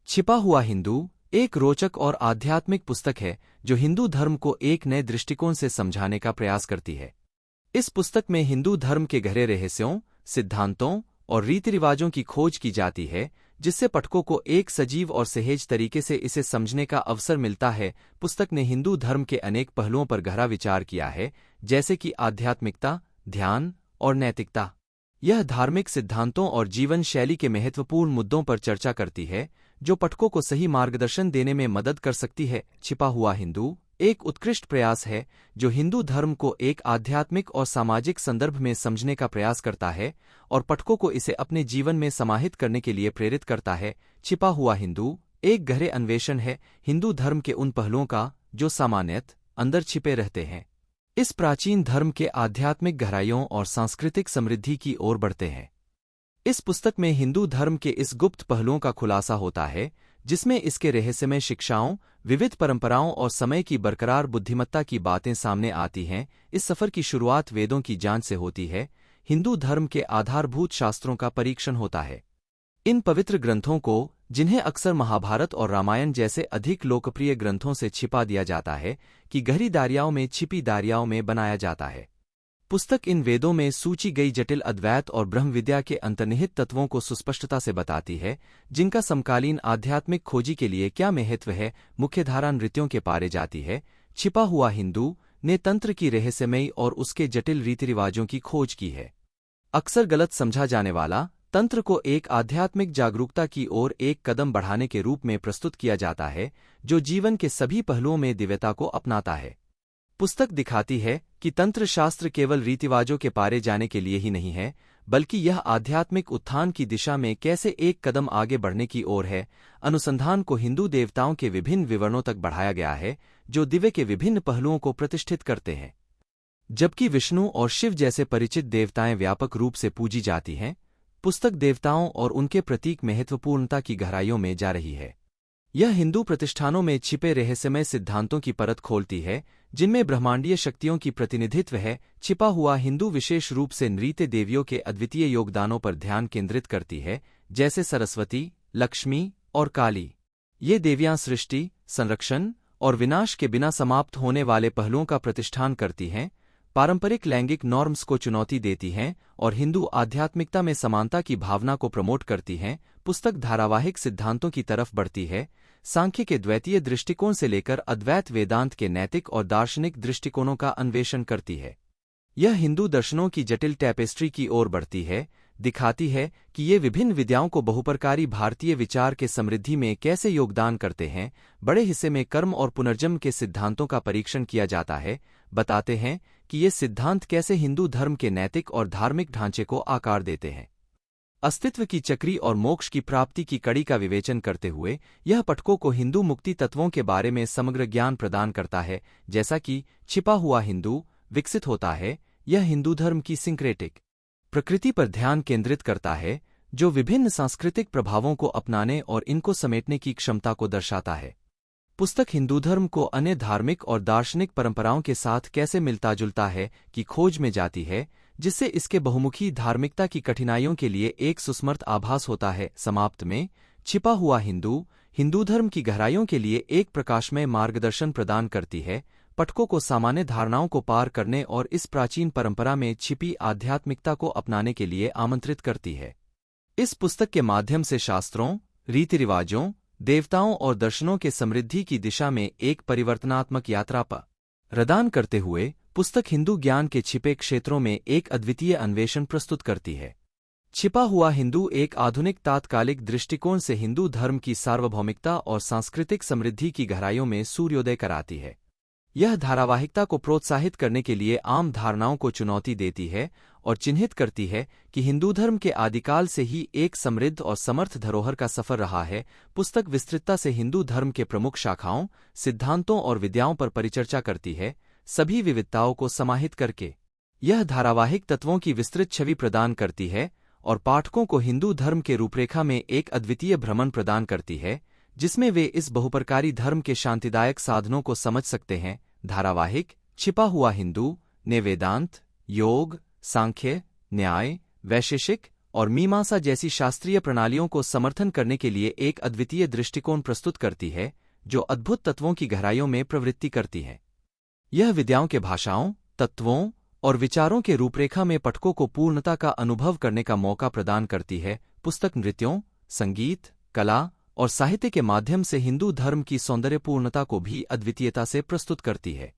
छिपा हुआ हिंदू एक रोचक और आध्यात्मिक पुस्तक है जो हिंदू धर्म को एक नए दृष्टिकोण से समझाने का प्रयास करती है। इस पुस्तक में हिंदू धर्म के गहरे रहस्यों, सिद्धांतों और रीति रिवाजों की खोज की जाती है, जिससे पाठकों को एक सजीव और सहज तरीके से इसे समझने का अवसर मिलता है। पुस्तक ने हिंदू धर्म के अनेक पहलुओं पर गहरा विचार किया है, जैसे कि आध्यात्मिकता, ध्यान और नैतिकता। यह धार्मिक सिद्धांतों और जीवन शैली के महत्वपूर्ण मुद्दों पर चर्चा करती है, जो पाठकों को सही मार्गदर्शन देने में मदद कर सकती है। छिपा हुआ हिंदू एक उत्कृष्ट प्रयास है जो हिंदू धर्म को एक आध्यात्मिक और सामाजिक संदर्भ में समझने का प्रयास करता है और पाठकों को इसे अपने जीवन में समाहित करने के लिए प्रेरित करता है। छिपा हुआ हिंदू एक गहरे अन्वेषण है हिंदू धर्म के उन पहलुओं का जो सामान्यतः अंदर छिपे रहते हैं। इस प्राचीन धर्म के आध्यात्मिक गहराइयों और सांस्कृतिक समृद्धि की ओर बढ़ते हैं। इस पुस्तक में हिंदू धर्म के इस गुप्त पहलुओं का खुलासा होता है, जिसमें इसके रहस्यमय शिक्षाओं, विविध परंपराओं और समय की बरकरार बुद्धिमत्ता की बातें सामने आती हैं। इस सफर की शुरुआत वेदों की जांच से होती है। हिंदू धर्म के आधारभूत शास्त्रों का परीक्षण होता है। इन पवित्र ग्रंथों को, जिन्हें अक्सर महाभारत और रामायण जैसे अधिक लोकप्रिय ग्रंथों से छिपा दिया जाता है, कि गहरी दारियाओं में छिपी दारियाओं में बनाया जाता है। पुस्तक इन वेदों में सूची गई जटिल अद्वैत और ब्रह्म विद्या के अंतर्निहित तत्वों को सुस्पष्टता से बताती है, जिनका समकालीन आध्यात्मिक खोजी के लिए क्या महत्व है। मुख्यधारा नृत्यों के पारे जाती है। छिपा हुआ हिंदू ने तंत्र की रहस्यमयी और उसके जटिल रीति रिवाजों की खोज की है। अक्सर गलत समझा जाने वाला तंत्र को एक आध्यात्मिक जागरूकता की ओर एक कदम बढ़ाने के रूप में प्रस्तुत किया जाता है, जो जीवन के सभी पहलुओं में दिव्यता को अपनाता है। पुस्तक दिखाती है कि तंत्र शास्त्र केवल रीतिवाजों के पारे जाने के लिए ही नहीं है, बल्कि यह आध्यात्मिक उत्थान की दिशा में कैसे एक कदम आगे बढ़ने की ओर है। अनुसंधान को हिंदू देवताओं के विभिन्न विवरणों तक बढ़ाया गया है, जो दिव्य के विभिन्न पहलुओं को प्रतिष्ठित करते हैं। जबकि विष्णु और शिव जैसे परिचित देवताएं व्यापक रूप से पूजी जाती हैं, पुस्तक देवताओं और उनके प्रतीक महत्वपूर्णता की गहराइयों में जा रही है। यह हिंदू प्रतिष्ठानों में छिपे रहस्यमय सिद्धांतों की परत खोलती है, जिनमें ब्रह्मांडीय शक्तियों की प्रतिनिधित्व है। छिपा हुआ हिंदू विशेष रूप से नृत्य देवियों के अद्वितीय योगदानों पर ध्यान केंद्रित करती है, जैसे सरस्वती, लक्ष्मी और काली। ये देवियां सृष्टि, संरक्षण और विनाश के बिना समाप्त होने वाले पहलुओं का प्रतिष्ठान करती हैं, पारंपरिक लैंगिक नॉर्म्स को चुनौती देती हैं और हिंदू आध्यात्मिकता में समानता की भावना को प्रमोट करती हैं। पुस्तक धारावाहिक सिद्धांतों की तरफ बढ़ती है, सांख्य के द्वैतीय दृष्टिकोण से लेकर अद्वैत वेदांत के नैतिक और दार्शनिक दृष्टिकोणों का अन्वेषण करती है। यह हिंदू दर्शनों की जटिल टैपेस्ट्री की ओर बढ़ती है, दिखाती है कि ये विभिन्न विद्याओं को बहुप्रकारी भारतीय विचार के समृद्धि में कैसे योगदान करते हैं। बड़े हिस्से में कर्म और पुनर्जन्म के सिद्धांतों का परीक्षण किया जाता है, बताते हैं कि ये सिद्धांत कैसे हिंदू धर्म के नैतिक और धार्मिक ढांचे को आकार देते हैं। अस्तित्व की चक्री और मोक्ष की प्राप्ति की कड़ी का विवेचन करते हुए यह पाठकों को हिंदू मुक्ति तत्वों के बारे में समग्र ज्ञान प्रदान करता है। जैसा कि छिपा हुआ हिंदू विकसित होता है, यह हिंदू धर्म की सिंक्रेटिक प्रकृति पर ध्यान केंद्रित करता है, जो विभिन्न सांस्कृतिक प्रभावों को अपनाने और इनको समेटने की क्षमता को दर्शाता है। पुस्तक हिंदू धर्म को अन्य धार्मिक और दार्शनिक परंपराओं के साथ कैसे मिलता जुलता है की खोज में जाती है, जिससे इसके बहुमुखी धार्मिकता की कठिनाइयों के लिए एक सुस्मर्त आभास होता है। समाप्त में, छिपा हुआ हिंदू धर्म की गहराइयों के लिए एक प्रकाशमय मार्गदर्शन प्रदान करती है, पाठकों को सामान्य धारणाओं को पार करने और इस प्राचीन परंपरा में छिपी आध्यात्मिकता को अपनाने के लिए आमंत्रित करती है। इस पुस्तक के माध्यम से शास्त्रों, रीति रिवाजों, देवताओं और दर्शनों के समृद्धि की दिशा में एक परिवर्तनात्मक यात्रा प्रदान करते हुए पुस्तक हिंदू ज्ञान के छिपे क्षेत्रों में एक अद्वितीय अन्वेषण प्रस्तुत करती है। छिपा हुआ हिंदू एक आधुनिक तात्कालिक दृष्टिकोण से हिंदू धर्म की सार्वभौमिकता और सांस्कृतिक समृद्धि की गहराइयों में सूर्योदय कराती है। यह धारावाहिकता को प्रोत्साहित करने के लिए आम धारणाओं को चुनौती देती है और चिन्हित करती है कि हिंदू धर्म के आदिकाल से ही एक समृद्ध और समर्थ धरोहर का सफर रहा है। पुस्तक विस्तृतता से हिंदू धर्म के प्रमुख शाखाओं, सिद्धांतों और विद्याओं पर परिचर्चा करती है, सभी विविधताओं को समाहित करके। यह धारावाहिक तत्वों की विस्तृत छवि प्रदान करती है और पाठकों को हिंदू धर्म के रूपरेखा में एक अद्वितीय भ्रमण प्रदान करती है, जिसमें वे इस बहुप्रकारी धर्म के शांतिदायक साधनों को समझ सकते हैं। धारावाहिक छिपा हुआ हिंदू ने वेदांत, योग, सांख्य, न्याय, वैशेषिक और मीमांसा जैसी शास्त्रीय प्रणालियों को समर्थन करने के लिए एक अद्वितीय दृष्टिकोण प्रस्तुत करती है, जो अद्भुत तत्वों की गहराइयों में प्रवृत्ति करती है। यह विद्याओं के भाषाओं, तत्वों और विचारों के रूपरेखा में पाठकों को पूर्णता का अनुभव करने का मौका प्रदान करती है। पुस्तक नृत्यों, संगीत, कला और साहित्य के माध्यम से हिंदू धर्म की सौंदर्यपूर्णता को भी अद्वितीयता से प्रस्तुत करती है।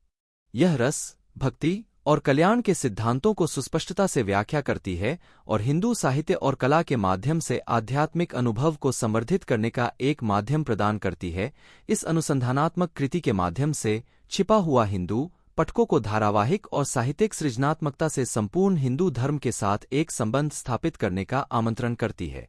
यह रस, भक्ति और कल्याण के सिद्धांतों को सुस्पष्टता से व्याख्या करती है और हिंदू साहित्य और कला के माध्यम से आध्यात्मिक अनुभव को संवर्धित करने का एक माध्यम प्रदान करती है। इस अनुसंधानात्मक कृति के माध्यम से छिपा हुआ हिंदू पाठकों को धारावाहिक और साहित्यिक सृजनात्मकता से संपूर्ण हिंदू धर्म के साथ एक संबंध स्थापित करने का आमंत्रण करती है।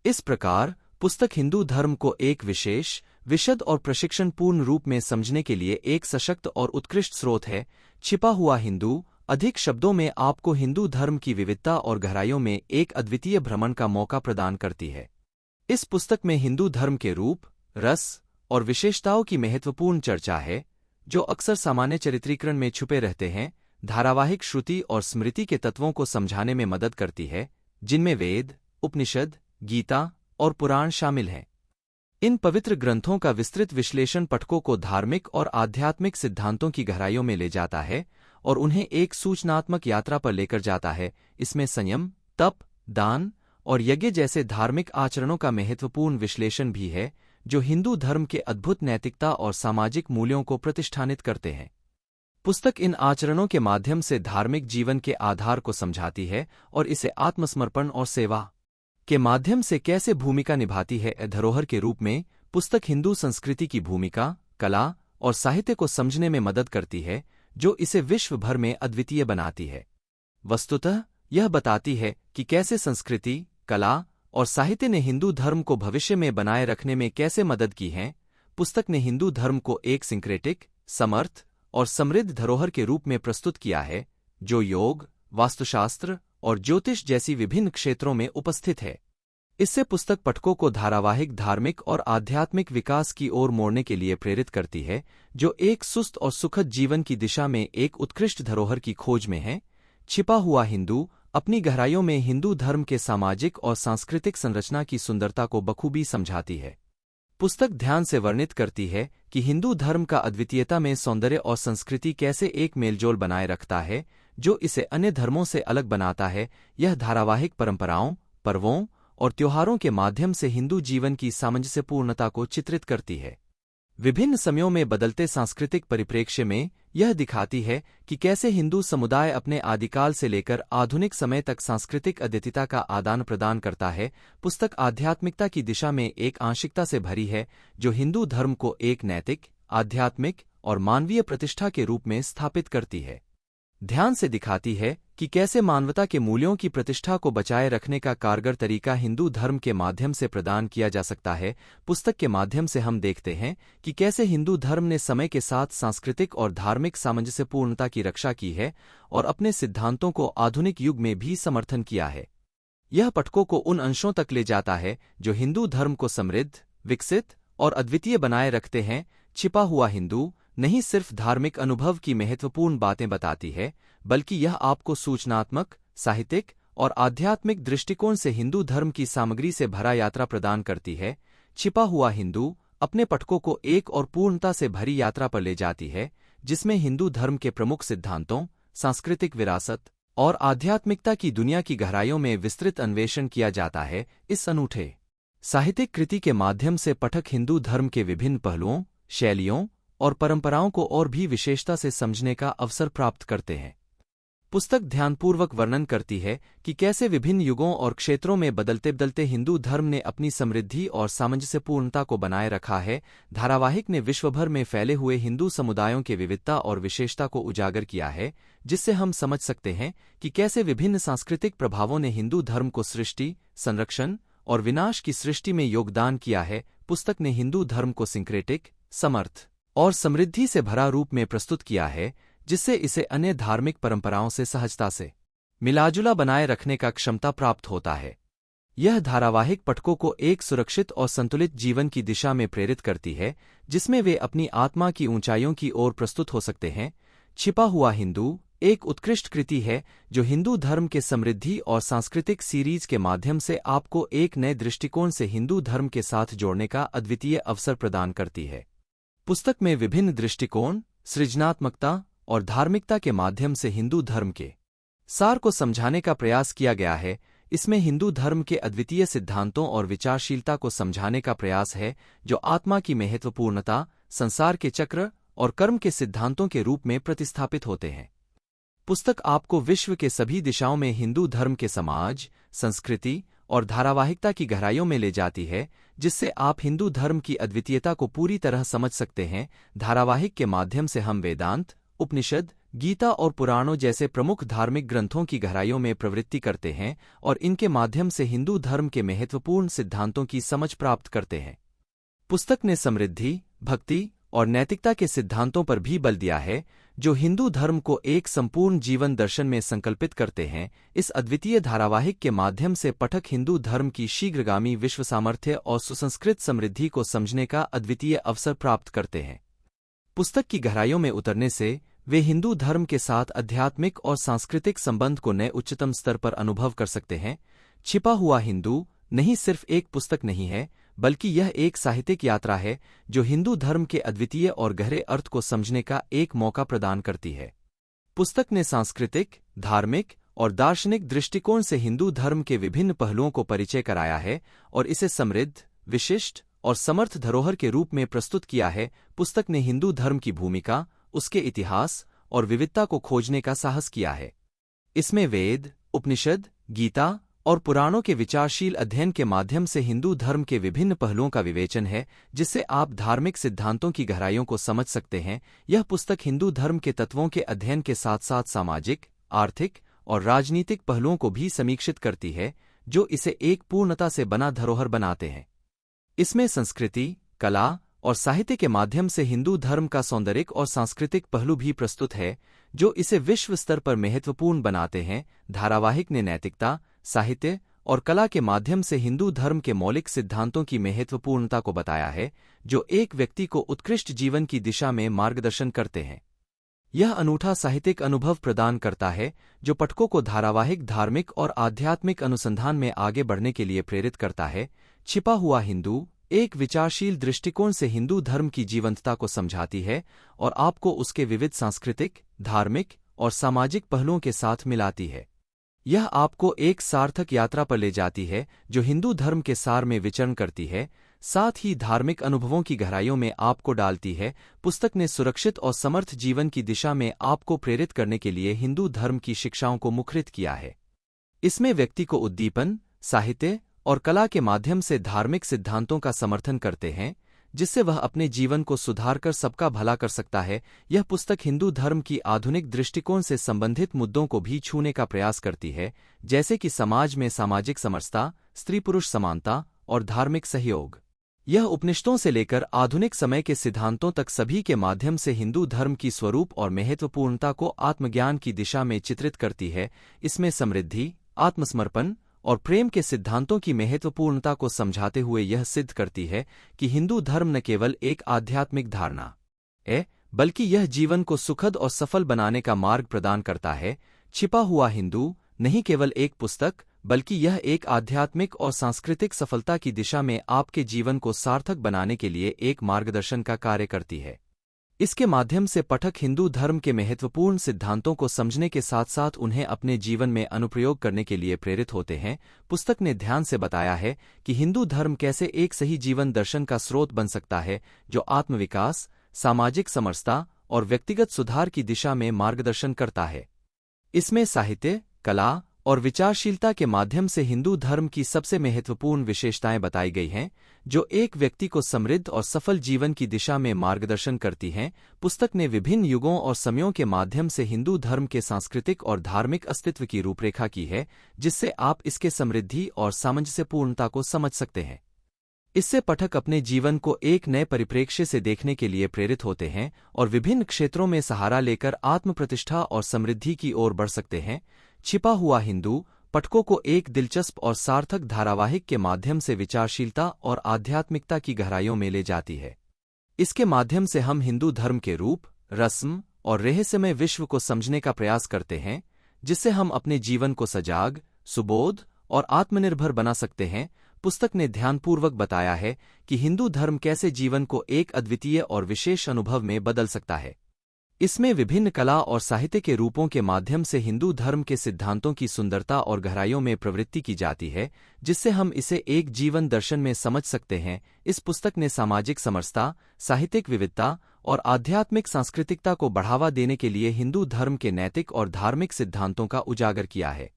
इस प्रकार पुस्तक हिंदू धर्म को एक विशेष, विशद और प्रशिक्षणपूर्ण रूप में समझने के लिए एक सशक्त और उत्कृष्ट स्रोत है। छिपा हुआ हिंदू, अधिक शब्दों में, आपको हिंदू धर्म की विविधता और गहराइयों में एक अद्वितीय भ्रमण का मौका प्रदान करती है। इस पुस्तक में हिंदू धर्म के रूप, रस और विशेषताओं की महत्वपूर्ण चर्चा है, जो अक्सर सामान्य चरित्रीकरण में छुपे रहते हैं। धारावाहिक श्रुति और स्मृति के तत्वों को समझाने में मदद करती है, जिनमें वेद, उपनिषद, गीता और पुराण शामिल हैं। इन पवित्र ग्रंथों का विस्तृत विश्लेषण पाठकों को धार्मिक और आध्यात्मिक सिद्धांतों की गहराइयों में ले जाता है और उन्हें एक सूचनात्मक यात्रा पर लेकर जाता है। इसमें संयम, तप, दान और यज्ञ जैसे धार्मिक आचरणों का महत्वपूर्ण विश्लेषण भी है, जो हिंदू धर्म के अद्भुत नैतिकता और सामाजिक मूल्यों को प्रतिष्ठानित करते हैं। पुस्तक इन आचरणों के माध्यम से धार्मिक जीवन के आधार को समझाती है और इसे आत्मसमर्पण और सेवा के माध्यम से कैसे भूमिका निभाती है। धरोहर के रूप में पुस्तक हिंदू संस्कृति की भूमिका, कला और साहित्य को समझने में मदद करती है, जो इसे विश्व भर में अद्वितीय बनाती है। वस्तुतः यह बताती है कि कैसे संस्कृति, कला और साहित्य ने हिंदू धर्म को भविष्य में बनाए रखने में कैसे मदद की है। पुस्तक ने हिंदू धर्म को एक सिंक्रेटिक, समर्थ और समृद्ध धरोहर के रूप में प्रस्तुत किया है, जो योग, वास्तुशास्त्र और ज्योतिष जैसी विभिन्न क्षेत्रों में उपस्थित है। इससे पुस्तक पाठकों को धारावाहिक धार्मिक और आध्यात्मिक विकास की ओर मोड़ने के लिए प्रेरित करती है, जो एक सुस्त और सुखद जीवन की दिशा में एक उत्कृष्ट धरोहर की खोज में है। छिपा हुआ हिंदू अपनी गहराइयों में हिंदू धर्म के सामाजिक और सांस्कृतिक संरचना की सुंदरता को बखूबी समझाती है। पुस्तक ध्यान से वर्णित करती है कि हिंदू धर्म का अद्वितीयता में सौंदर्य और संस्कृति कैसे एक मेलजोल बनाए रखता है, जो इसे अन्य धर्मों से अलग बनाता है। यह धारावाहिक परंपराओं, पर्वों और त्योहारों के माध्यम से हिंदू जीवन की सामंजस्यपूर्णता को चित्रित करती है। विभिन्न समयों में बदलते सांस्कृतिक परिप्रेक्ष्य में यह दिखाती है कि कैसे हिंदू समुदाय अपने आदिकाल से लेकर आधुनिक समय तक सांस्कृतिक अद्वितीयता का आदान प्रदान करता है। पुस्तक आध्यात्मिकता की दिशा में एक आंशिकता से भरी है, जो हिंदू धर्म को एक नैतिक, आध्यात्मिक और मानवीय प्रतिष्ठा के रूप में स्थापित करती है। ध्यान से दिखाती है कि कैसे मानवता के मूल्यों की प्रतिष्ठा को बचाए रखने का कारगर तरीका हिंदू धर्म के माध्यम से प्रदान किया जा सकता है। पुस्तक के माध्यम से हम देखते हैं कि कैसे हिंदू धर्म ने समय के साथ सांस्कृतिक और धार्मिक सामंजस्यपूर्णता की रक्षा की है और अपने सिद्धांतों को आधुनिक युग में भी समर्थन किया है। यह पाठकों को उन अंशों तक ले जाता है जो हिंदू धर्म को समृद्ध, विकसित और अद्वितीय बनाए रखते हैं। छिपा हुआ हिंदू नहीं सिर्फ धार्मिक अनुभव की महत्वपूर्ण बातें बताती है, बल्कि यह आपको सूचनात्मक, साहित्यिक और आध्यात्मिक दृष्टिकोण से हिंदू धर्म की सामग्री से भरा यात्रा प्रदान करती है। छिपा हुआ हिंदू अपने पाठकों को एक और पूर्णता से भरी यात्रा पर ले जाती है, जिसमें हिंदू धर्म के प्रमुख सिद्धांतों, सांस्कृतिक विरासत और आध्यात्मिकता की दुनिया की गहराइयों में विस्तृत अन्वेषण किया जाता है। इस अनूठे साहित्यिक कृति के माध्यम से पाठक हिंदू धर्म के विभिन्न पहलुओं, शैलियों और परंपराओं को और भी विशेषता से समझने का अवसर प्राप्त करते हैं। पुस्तक ध्यानपूर्वक वर्णन करती है कि कैसे विभिन्न युगों और क्षेत्रों में बदलते बदलते हिंदू धर्म ने अपनी समृद्धि और सामंजस्यपूर्णता को बनाए रखा है। धारावाहिक ने विश्वभर में फैले हुए हिंदू समुदायों के विविधता और विशेषता को उजागर किया है, जिससे हम समझ सकते हैं कि कैसे विभिन्न सांस्कृतिक प्रभावों ने हिंदू धर्म को सृष्टि, संरक्षण और विनाश की सृष्टि में योगदान किया है। पुस्तक ने हिंदू धर्म को सिंक्रेटिक, समर्थ और समृद्धि से भरा रूप में प्रस्तुत किया है, जिससे इसे अन्य धार्मिक परंपराओं से सहजता से मिलाजुला बनाए रखने का क्षमता प्राप्त होता है। यह धारावाहिक पाठकों को एक सुरक्षित और संतुलित जीवन की दिशा में प्रेरित करती है, जिसमें वे अपनी आत्मा की ऊंचाइयों की ओर प्रस्तुत हो सकते हैं। छिपा हुआ हिंदू एक उत्कृष्ट कृति है जो हिंदू धर्म के समृद्धि और सांस्कृतिक सीरीज के माध्यम से आपको एक नए दृष्टिकोण से हिंदू धर्म के साथ जोड़ने का अद्वितीय अवसर प्रदान करती है। पुस्तक में विभिन्न दृष्टिकोण, सृजनात्मकता और धार्मिकता के माध्यम से हिंदू धर्म के सार को समझाने का प्रयास किया गया है। इसमें हिंदू धर्म के अद्वितीय सिद्धांतों और विचारशीलता को समझाने का प्रयास है जो आत्मा की महत्वपूर्णता, संसार के चक्र और कर्म के सिद्धांतों के रूप में प्रतिस्थापित होते हैं। पुस्तक आपको विश्व के सभी दिशाओं में हिंदू धर्म के समाज, संस्कृति और धारावाहिकता की गहराइयों में ले जाती है, जिससे आप हिंदू धर्म की अद्वितीयता को पूरी तरह समझ सकते हैं। धारावाहिक के माध्यम से हम वेदांत, उपनिषद, गीता और पुराणों जैसे प्रमुख धार्मिक ग्रंथों की गहराइयों में प्रवृत्ति करते हैं और इनके माध्यम से हिंदू धर्म के महत्वपूर्ण सिद्धांतों की समझ प्राप्त करते हैं। पुस्तक ने समृद्धि, भक्ति और नैतिकता के सिद्धांतों पर भी बल दिया है, जो हिंदू धर्म को एक संपूर्ण जीवन दर्शन में संकल्पित करते हैं। इस अद्वितीय धारावाहिक के माध्यम से पाठक हिंदू धर्म की शीघ्रगामी विश्व सामर्थ्य और सुसंस्कृत समृद्धि को समझने का अद्वितीय अवसर प्राप्त करते हैं। पुस्तक की गहराइयों में उतरने से वे हिंदू धर्म के साथ आध्यात्मिक और सांस्कृतिक संबंध को नए उच्चतम स्तर पर अनुभव कर सकते हैं। छिपा हुआ हिंदू नहीं सिर्फ एक पुस्तक नहीं है, बल्कि यह एक साहित्यिक यात्रा है जो हिंदू धर्म के अद्वितीय और गहरे अर्थ को समझने का एक मौका प्रदान करती है। पुस्तक ने सांस्कृतिक, धार्मिक और दार्शनिक दृष्टिकोण से हिंदू धर्म के विभिन्न पहलुओं को परिचय कराया है और इसे समृद्ध, विशिष्ट और समर्थ धरोहर के रूप में प्रस्तुत किया है। पुस्तक ने हिंदू धर्म की भूमिका, उसके इतिहास और विविधता को खोजने का साहस किया है। इसमें वेद, उपनिषद, गीता और पुराणों के विचारशील अध्ययन के माध्यम से हिंदू धर्म के विभिन्न पहलुओं का विवेचन है, जिससे आप धार्मिक सिद्धांतों की गहराइयों को समझ सकते हैं। यह पुस्तक हिंदू धर्म के तत्वों के अध्ययन के साथ साथ सामाजिक, आर्थिक और राजनीतिक पहलुओं को भी समीक्षित करती है, जो इसे एक पूर्णता से बना धरोहर बनाते हैं। इसमें संस्कृति, कला और साहित्य के माध्यम से हिंदू धर्म का सौंदर्यिक और सांस्कृतिक पहलू भी प्रस्तुत है, जो इसे विश्व स्तर पर महत्वपूर्ण बनाते हैं। धारावाहिक ने नैतिकता, साहित्य और कला के माध्यम से हिंदू धर्म के मौलिक सिद्धांतों की महत्वपूर्णता को बताया है, जो एक व्यक्ति को उत्कृष्ट जीवन की दिशा में मार्गदर्शन करते हैं। यह अनूठा साहित्यिक अनुभव प्रदान करता है, जो पाठकों को धारावाहिक, धार्मिक और आध्यात्मिक अनुसंधान में आगे बढ़ने के लिए प्रेरित करता है। छिपा हुआ हिंदू एक विचारशील दृष्टिकोण से हिंदू धर्म की जीवंतता को समझाती है और आपको उसके विविध सांस्कृतिक, धार्मिक और सामाजिक पहलुओं के साथ मिलाती है। यह आपको एक सार्थक यात्रा पर ले जाती है जो हिंदू धर्म के सार में विचरण करती है, साथ ही धार्मिक अनुभवों की गहराइयों में आपको डालती है। पुस्तक ने सुरक्षित और समर्थ जीवन की दिशा में आपको प्रेरित करने के लिए हिंदू धर्म की शिक्षाओं को मुखरित किया है। इसमें व्यक्ति को उद्दीपन, साहित्य और कला के माध्यम से धार्मिक सिद्धांतों का समर्थन करते हैं, जिससे वह अपने जीवन को सुधारकर सबका भला कर सकता है। यह पुस्तक हिंदू धर्म की आधुनिक दृष्टिकोण से संबंधित मुद्दों को भी छूने का प्रयास करती है, जैसे कि समाज में सामाजिक समरसता, स्त्री-पुरुष समानता और धार्मिक सहयोग। यह उपनिषदों से लेकर आधुनिक समय के सिद्धांतों तक सभी के माध्यम से हिंदू धर्म की स्वरूप और महत्वपूर्णता को आत्मज्ञान की दिशा में चित्रित करती है। इसमें समृद्धि, आत्मसमर्पण और प्रेम के सिद्धांतों की महत्वपूर्णता को समझाते हुए यह सिद्ध करती है कि हिंदू धर्म न केवल एक आध्यात्मिक धारणा है, बल्कि यह जीवन को सुखद और सफल बनाने का मार्ग प्रदान करता है। छिपा हुआ हिंदू नहीं केवल एक पुस्तक, बल्कि यह एक आध्यात्मिक और सांस्कृतिक सफलता की दिशा में आपके जीवन को सार्थक बनाने के लिए एक मार्गदर्शन का कार्य करती है। इसके माध्यम से पाठक हिंदू धर्म के महत्वपूर्ण सिद्धांतों को समझने के साथ साथ उन्हें अपने जीवन में अनुप्रयोग करने के लिए प्रेरित होते हैं। पुस्तक ने ध्यान से बताया है कि हिंदू धर्म कैसे एक सही जीवन दर्शन का स्रोत बन सकता है, जो आत्मविकास, सामाजिक समरसता और व्यक्तिगत सुधार की दिशा में मार्गदर्शन करता है। इसमें साहित्य, कला और विचारशीलता के माध्यम से हिंदू धर्म की सबसे महत्वपूर्ण विशेषताएं बताई गई हैं, जो एक व्यक्ति को समृद्ध और सफल जीवन की दिशा में मार्गदर्शन करती हैं। पुस्तक ने विभिन्न युगों और समयों के माध्यम से हिंदू धर्म के सांस्कृतिक और धार्मिक अस्तित्व की रूपरेखा की है, जिससे आप इसके समृद्धि और सामंजस्यपूर्णता को समझ सकते हैं। इससे पाठक अपने जीवन को एक नए परिप्रेक्ष्य से देखने के लिए प्रेरित होते हैं और विभिन्न क्षेत्रों में सहारा लेकर आत्मप्रतिष्ठा और समृद्धि की ओर बढ़ सकते हैं। छिपा हुआ हिंदू पाठकों को एक दिलचस्प और सार्थक धारावाहिक के माध्यम से विचारशीलता और आध्यात्मिकता की गहराइयों में ले जाती है। इसके माध्यम से हम हिंदू धर्म के रूप, रस्म और रहस्यमय विश्व को समझने का प्रयास करते हैं, जिससे हम अपने जीवन को सजाग, सुबोध और आत्मनिर्भर बना सकते हैं। पुस्तक ने ध्यानपूर्वक बताया है कि हिंदू धर्म कैसे जीवन को एक अद्वितीय और विशेष अनुभव में बदल सकता है। इसमें विभिन्न कला और साहित्य के रूपों के माध्यम से हिंदू धर्म के सिद्धांतों की सुंदरता और गहराइयों में प्रवृत्ति की जाती है, जिससे हम इसे एक जीवन दर्शन में समझ सकते हैं। इस पुस्तक ने सामाजिक समरसता, साहित्यिक विविधता और आध्यात्मिक सांस्कृतिकता को बढ़ावा देने के लिए हिंदू धर्म के नैतिक और धार्मिक सिद्धांतों का उजागर किया है।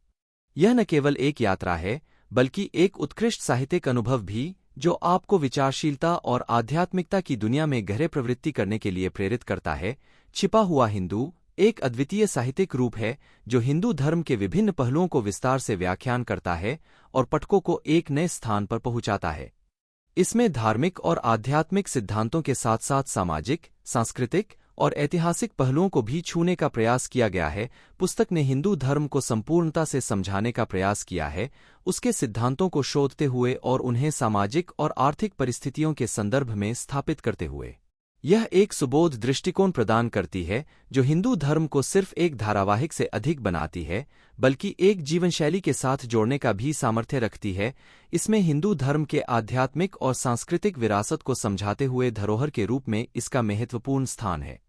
यह न केवल एक यात्रा है, बल्कि एक उत्कृष्ट साहित्यिक अनुभव भी, जो आपको विचारशीलता और आध्यात्मिकता की दुनिया में गहरे प्रवृत्ति करने के लिए प्रेरित करता है। छिपा हुआ हिंदू एक अद्वितीय साहित्यिक रूप है जो हिंदू धर्म के विभिन्न पहलुओं को विस्तार से व्याख्यान करता है और पाठकों को एक नए स्थान पर पहुंचाता है। इसमें धार्मिक और आध्यात्मिक सिद्धांतों के साथ साथ सामाजिक, सांस्कृतिक और ऐतिहासिक पहलुओं को भी छूने का प्रयास किया गया है। पुस्तक ने हिंदू धर्म को संपूर्णता से समझाने का प्रयास किया है, उसके सिद्धांतों को शोधते हुए और उन्हें सामाजिक और आर्थिक परिस्थितियों के संदर्भ में स्थापित करते हुए। यह एक सुबोध दृष्टिकोण प्रदान करती है जो हिंदू धर्म को सिर्फ एक धारावाहिक से अधिक बनाती है, बल्कि एक जीवनशैली के साथ जोड़ने का भी सामर्थ्य रखती है। इसमें हिंदू धर्म के आध्यात्मिक और सांस्कृतिक विरासत को समझाते हुए धरोहर के रूप में इसका महत्वपूर्ण स्थान है।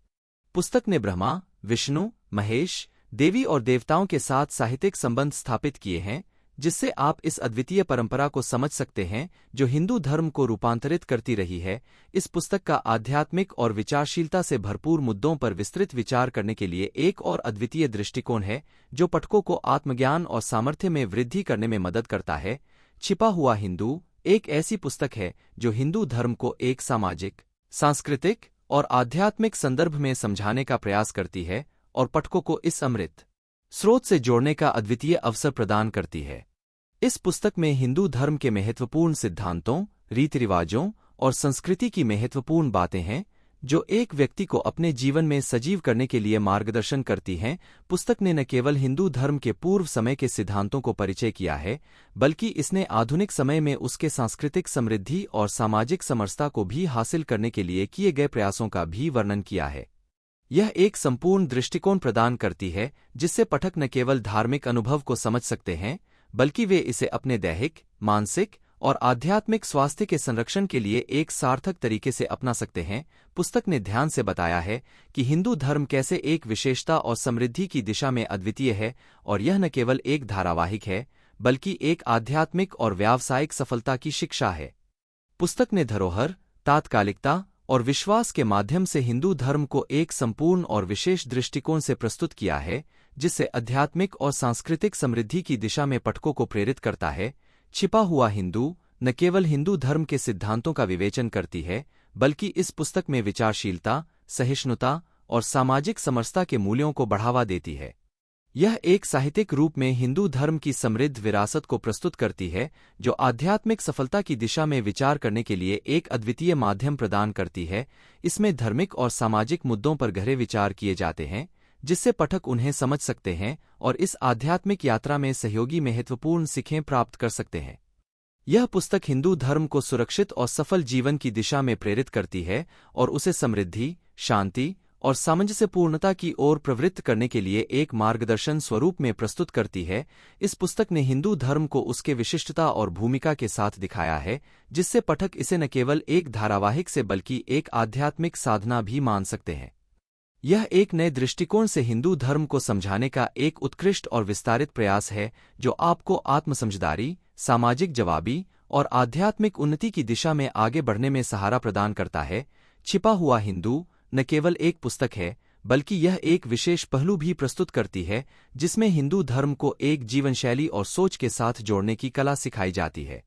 पुस्तक ने ब्रह्मा, विष्णु, महेश, देवी और देवताओं के साथ साहित्यिक संबंध स्थापित किए हैं, जिससे आप इस अद्वितीय परंपरा को समझ सकते हैं जो हिंदू धर्म को रूपांतरित करती रही है। इस पुस्तक का आध्यात्मिक और विचारशीलता से भरपूर मुद्दों पर विस्तृत विचार करने के लिए एक और अद्वितीय दृष्टिकोण है, जो पाठकों को आत्मज्ञान और सामर्थ्य में वृद्धि करने में मदद करता है। छिपा हुआ हिंदू एक ऐसी पुस्तक है जो हिंदू धर्म को एक सामाजिक, सांस्कृतिक और आध्यात्मिक संदर्भ में समझाने का प्रयास करती है और पाठकों को इस अमृत स्रोत से जोड़ने का अद्वितीय अवसर प्रदान करती है। इस पुस्तक में हिंदू धर्म के महत्वपूर्ण सिद्धांतों, रीति रिवाजों और संस्कृति की महत्वपूर्ण बातें हैं, जो एक व्यक्ति को अपने जीवन में सजीव करने के लिए मार्गदर्शन करती हैं। पुस्तक ने न केवल हिंदू धर्म के पूर्व समय के सिद्धांतों को परिचय किया है, बल्कि इसने आधुनिक समय में उसके सांस्कृतिक समृद्धि और सामाजिक समरसता को भी हासिल करने के लिए किए गए प्रयासों का भी वर्णन किया है। यह एक संपूर्ण दृष्टिकोण प्रदान करती है, जिससे पाठक न केवल धार्मिक अनुभव को समझ सकते हैं, बल्कि वे इसे अपने दैहिक, मानसिक और आध्यात्मिक स्वास्थ्य के संरक्षण के लिए एक सार्थक तरीके से अपना सकते हैं। पुस्तक ने ध्यान से बताया है कि हिंदू धर्म कैसे एक विशेषता और समृद्धि की दिशा में अद्वितीय है, और यह न केवल एक धारावाहिक है, बल्कि एक आध्यात्मिक और व्यावसायिक सफलता की शिक्षा है। पुस्तक ने धरोहर, तात्कालिकता और विश्वास के माध्यम से हिंदू धर्म को एक संपूर्ण और विशेष दृष्टिकोण से प्रस्तुत किया है, जिससे आध्यात्मिक और सांस्कृतिक समृद्धि की दिशा में पाठकों को प्रेरित करता है। छिपा हुआ हिंदू न केवल हिंदू धर्म के सिद्धांतों का विवेचन करती है, बल्कि इस पुस्तक में विचारशीलता, सहिष्णुता और सामाजिक समरसता के मूल्यों को बढ़ावा देती है। यह एक साहित्यिक रूप में हिंदू धर्म की समृद्ध विरासत को प्रस्तुत करती है, जो आध्यात्मिक सफलता की दिशा में विचार करने के लिए एक अद्वितीय माध्यम प्रदान करती है। इसमें धार्मिक और सामाजिक मुद्दों पर गहरे विचार किए जाते हैं, जिससे पाठक उन्हें समझ सकते हैं और इस आध्यात्मिक यात्रा में सहयोगी महत्वपूर्ण सीखें प्राप्त कर सकते हैं। यह पुस्तक हिंदू धर्म को सुरक्षित और सफल जीवन की दिशा में प्रेरित करती है और उसे समृद्धि, शांति और सामंजस्यपूर्णता की ओर प्रवृत्त करने के लिए एक मार्गदर्शन स्वरूप में प्रस्तुत करती है। इस पुस्तक ने हिंदू धर्म को उसके विशिष्टता और भूमिका के साथ दिखाया है, जिससे पाठक इसे न केवल एक धारावाहिक से बल्कि एक आध्यात्मिक साधना भी मान सकते हैं। यह एक नए दृष्टिकोण से हिंदू धर्म को समझाने का एक उत्कृष्ट और विस्तारित प्रयास है, जो आपको आत्मसमझदारी, सामाजिक जवाबी और आध्यात्मिक उन्नति की दिशा में आगे बढ़ने में सहारा प्रदान करता है। छिपा हुआ हिंदू न केवल एक पुस्तक है, बल्कि यह एक विशेष पहलू भी प्रस्तुत करती है, जिसमें हिंदू धर्म को एक जीवनशैली और सोच के साथ जोड़ने की कला सिखाई जाती है।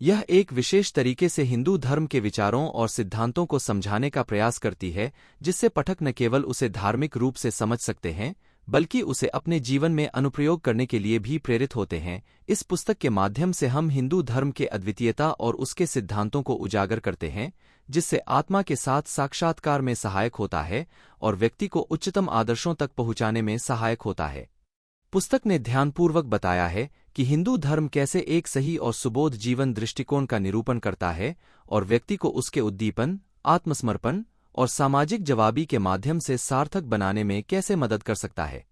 यह एक विशेष तरीके से हिंदू धर्म के विचारों और सिद्धांतों को समझाने का प्रयास करती है, जिससे पाठक न केवल उसे धार्मिक रूप से समझ सकते हैं, बल्कि उसे अपने जीवन में अनुप्रयोग करने के लिए भी प्रेरित होते हैं। इस पुस्तक के माध्यम से हम हिंदू धर्म के अद्वितीयता और उसके सिद्धांतों को उजागर करते हैं, जिससे आत्मा के साथ साक्षात्कार में सहायक होता है और व्यक्ति को उच्चतम आदर्शों तक पहुंचाने में सहायक होता है। पुस्तक ने ध्यानपूर्वक बताया है कि हिंदू धर्म कैसे एक सही और सुबोध जीवन दृष्टिकोण का निरूपण करता है और व्यक्ति को उसके उद्दीपन, आत्मसमर्पण और सामाजिक जवाबी के माध्यम से सार्थक बनाने में कैसे मदद कर सकता है।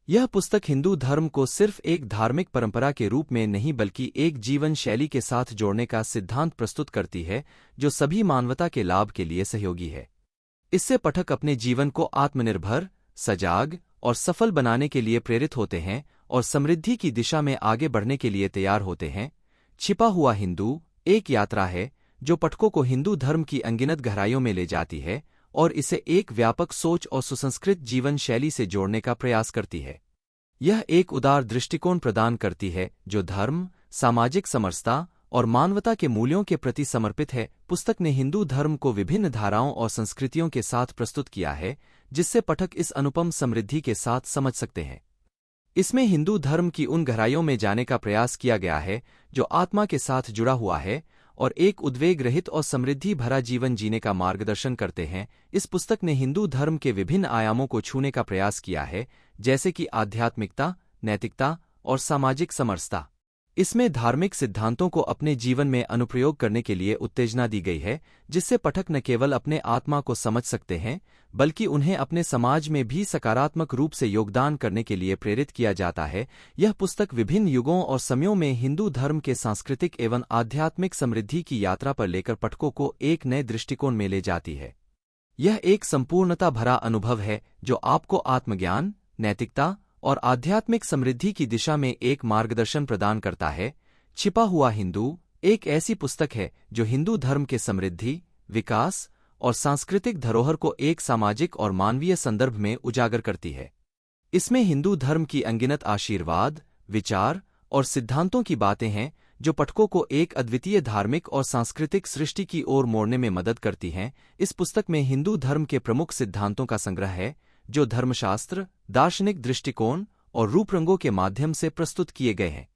यह पुस्तक हिंदू धर्म को सिर्फ एक धार्मिक परंपरा के रूप में नहीं बल्कि एक जीवन शैली के साथ जोड़ने का सिद्धांत प्रस्तुत करती है, जो सभी मानवता के लाभ के लिए सहयोगी है। इससे पाठक अपने जीवन को आत्मनिर्भर, सजाग और सफल बनाने के लिए प्रेरित होते हैं और समृद्धि की दिशा में आगे बढ़ने के लिए तैयार होते हैं। छिपा हुआ हिंदू एक यात्रा है जो पाठकों को हिंदू धर्म की अनगिनत गहराइयों में ले जाती है और इसे एक व्यापक सोच और सुसंस्कृत जीवन शैली से जोड़ने का प्रयास करती है। यह एक उदार दृष्टिकोण प्रदान करती है जो धर्म, सामाजिक समरसता और मानवता के मूल्यों के प्रति समर्पित है। पुस्तक ने हिंदू धर्म को विभिन्न धाराओं और संस्कृतियों के साथ प्रस्तुत किया है, जिससे पाठक इस अनुपम समृद्धि के साथ समझ सकते हैं। इसमें हिंदू धर्म की उन गहराइयों में जाने का प्रयास किया गया है जो आत्मा के साथ जुड़ा हुआ है और एक उद्वेग रहित और समृद्धि भरा जीवन जीने का मार्गदर्शन करते हैं। इस पुस्तक ने हिंदू धर्म के विभिन्न आयामों को छूने का प्रयास किया है, जैसे कि आध्यात्मिकता, नैतिकता और सामाजिक समरसता। इसमें धार्मिक सिद्धांतों को अपने जीवन में अनुप्रयोग करने के लिए उत्तेजना दी गई है, जिससे पाठक न केवल अपने आत्मा को समझ सकते हैं बल्कि उन्हें अपने समाज में भी सकारात्मक रूप से योगदान करने के लिए प्रेरित किया जाता है। यह पुस्तक विभिन्न युगों और समयों में हिंदू धर्म के सांस्कृतिक एवं आध्यात्मिक समृद्धि की यात्रा पर लेकर पाठकों को एक नए दृष्टिकोण में ले जाती है। यह एक संपूर्णता भरा अनुभव है जो आपको आत्मज्ञान, नैतिकता और आध्यात्मिक समृद्धि की दिशा में एक मार्गदर्शन प्रदान करता है। छिपा हुआ हिंदू एक ऐसी पुस्तक है जो हिंदू धर्म के समृद्धि, विकास और सांस्कृतिक धरोहर को एक सामाजिक और मानवीय संदर्भ में उजागर करती है। इसमें हिंदू धर्म की अनगिनत आशीर्वाद, विचार और सिद्धांतों की बातें हैं जो पाठकों को एक अद्वितीय धार्मिक और सांस्कृतिक सृष्टि की ओर मोड़ने में मदद करती हैं। इस पुस्तक में हिंदू धर्म के प्रमुख सिद्धांतों का संग्रह है जो धर्मशास्त्र, दार्शनिक दृष्टिकोण और रूपरंगों के माध्यम से प्रस्तुत किए गए हैं।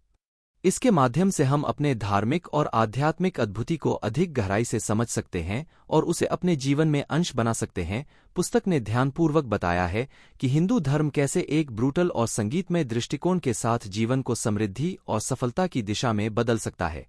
इसके माध्यम से हम अपने धार्मिक और आध्यात्मिक अद्भुति को अधिक गहराई से समझ सकते हैं और उसे अपने जीवन में अंश बना सकते हैं। पुस्तक ने ध्यानपूर्वक बताया है कि हिंदू धर्म कैसे एक ब्रूटल और संगीतमय दृष्टिकोण के साथ जीवन को समृद्धि और सफलता की दिशा में बदल सकता है।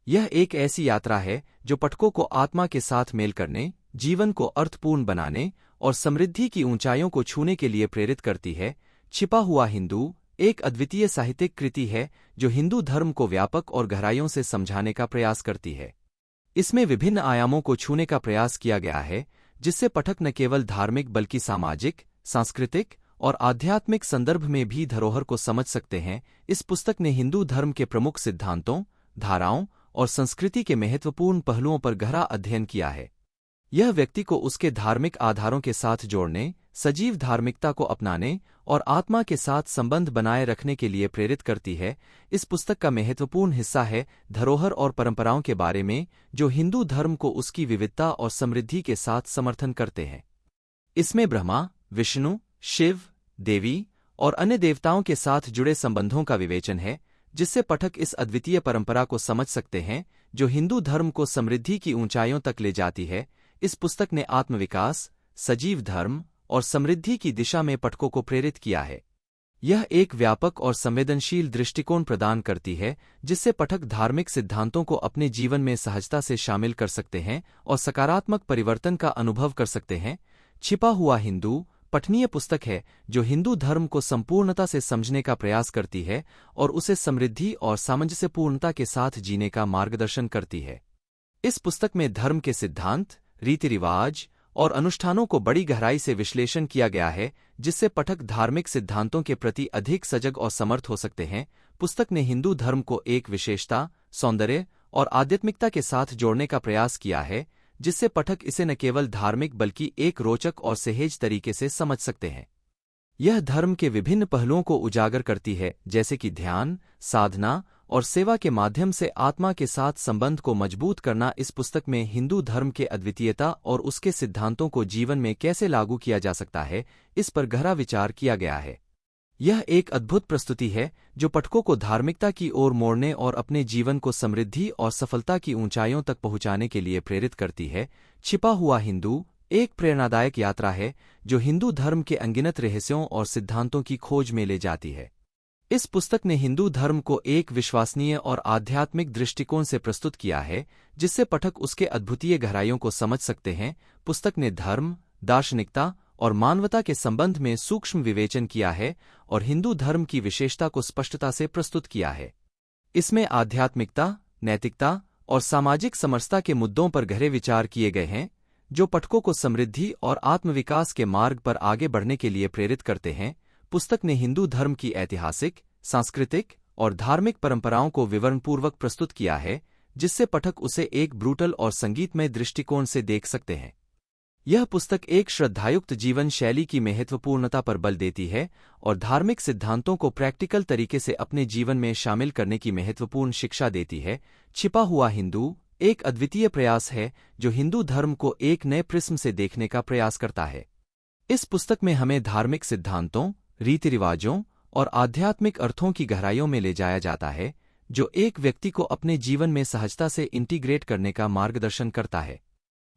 यह एक ऐसी यात्रा है जो पाठकों को आत्मा के साथ मेल करने, जीवन को अर्थपूर्ण बनाने और समृद्धि की ऊंचाइयों को छूने के लिए प्रेरित करती है। छिपा हुआ हिंदू एक अद्वितीय साहित्यिक कृति है जो हिंदू धर्म को व्यापक और गहराइयों से समझाने का प्रयास करती है। इसमें विभिन्न आयामों को छूने का प्रयास किया गया है, जिससे पाठक न केवल धार्मिक बल्कि सामाजिक, सांस्कृतिक और आध्यात्मिक संदर्भ में भी धरोहर को समझ सकते हैं। इस पुस्तक ने हिंदू धर्म के प्रमुख सिद्धांतों, धाराओं और संस्कृति के महत्वपूर्ण पहलुओं पर गहरा अध्ययन किया है। यह व्यक्ति को उसके धार्मिक आधारों के साथ जोड़ने, सजीव धार्मिकता को अपनाने और आत्मा के साथ संबंध बनाए रखने के लिए प्रेरित करती है। इस पुस्तक का महत्वपूर्ण हिस्सा है धरोहर और परंपराओं के बारे में, जो हिंदू धर्म को उसकी विविधता और समृद्धि के साथ समर्थन करते हैं। इसमें ब्रह्मा, विष्णु, शिव, देवी और अन्य देवताओं के साथ जुड़े संबंधों का विवेचन है, जिससे पाठक इस अद्वितीय परंपरा को समझ सकते हैं जो हिंदू धर्म को समृद्धि की ऊंचाइयों तक ले जाती है। इस पुस्तक ने आत्मविकास, सजीव धर्म और समृद्धि की दिशा में पाठकों को प्रेरित किया है। यह एक व्यापक और संवेदनशील दृष्टिकोण प्रदान करती है, जिससे पाठक धार्मिक सिद्धांतों को अपने जीवन में सहजता से शामिल कर सकते हैं और सकारात्मक परिवर्तन का अनुभव कर सकते हैं। छिपा हुआ हिंदू पठनीय पुस्तक है जो हिंदू धर्म को संपूर्णता से समझने का प्रयास करती है और उसे समृद्धि और सामंजस्यपूर्णता के साथ जीने का मार्गदर्शन करती है। इस पुस्तक में धर्म के सिद्धांत, रीति रिवाज और अनुष्ठानों को बड़ी गहराई से विश्लेषण किया गया है, जिससे पाठक धार्मिक सिद्धांतों के प्रति अधिक सजग और समर्थ हो सकते हैं। पुस्तक ने हिंदू धर्म को एक विशेषता, सौंदर्य और आध्यात्मिकता के साथ जोड़ने का प्रयास किया है, जिससे पाठक इसे न केवल धार्मिक बल्कि एक रोचक और सहज तरीके से समझ सकते हैं। यह धर्म के विभिन्न पहलुओं को उजागर करती है, जैसे कि ध्यान, साधना और सेवा के माध्यम से आत्मा के साथ संबंध को मजबूत करना। इस पुस्तक में हिंदू धर्म के अद्वितीयता और उसके सिद्धांतों को जीवन में कैसे लागू किया जा सकता है, इस पर गहरा विचार किया गया है। यह एक अद्भुत प्रस्तुति है जो पाठकों को धार्मिकता की ओर मोड़ने और अपने जीवन को समृद्धि और सफलता की ऊंचाइयों तक पहुंचाने के लिए प्रेरित करती है। छिपा हुआ हिंदू एक प्रेरणादायक यात्रा है जो हिंदू धर्म के अनगिनत रहस्यों और सिद्धांतों की खोज में ले जाती है। इस पुस्तक ने हिंदू धर्म को एक विश्वसनीय और आध्यात्मिक दृष्टिकोण से प्रस्तुत किया है, जिससे पाठक उसके अद्भुतीय गहराइयों को समझ सकते हैं। पुस्तक ने धर्म, दार्शनिकता और मानवता के संबंध में सूक्ष्म विवेचन किया है और हिंदू धर्म की विशेषता को स्पष्टता से प्रस्तुत किया है। इसमें आध्यात्मिकता, नैतिकता और सामाजिक समरसता के मुद्दों पर गहरे विचार किए गए हैं, जो पाठकों को समृद्धि और आत्मविकास के मार्ग पर आगे बढ़ने के लिए प्रेरित करते हैं। पुस्तक ने हिंदू धर्म की ऐतिहासिक, सांस्कृतिक और धार्मिक परंपराओं को विवरणपूर्वक प्रस्तुत किया है, जिससे पाठक उसे एक ब्रूटल और संगीतमय दृष्टिकोण से देख सकते हैं। यह पुस्तक एक श्रद्धायुक्त जीवन शैली की महत्वपूर्णता पर बल देती है और धार्मिक सिद्धांतों को प्रैक्टिकल तरीके से अपने जीवन में शामिल करने की महत्वपूर्ण शिक्षा देती है। छिपा हुआ हिंदू एक अद्वितीय प्रयास है जो हिंदू धर्म को एक नए प्रिज्म से देखने का प्रयास करता है। इस पुस्तक में हमें धार्मिक सिद्धांतों, रीति रिवाजों और आध्यात्मिक अर्थों की गहराइयों में ले जाया जाता है, जो एक व्यक्ति को अपने जीवन में सहजता से इंटीग्रेट करने का मार्गदर्शन करता है।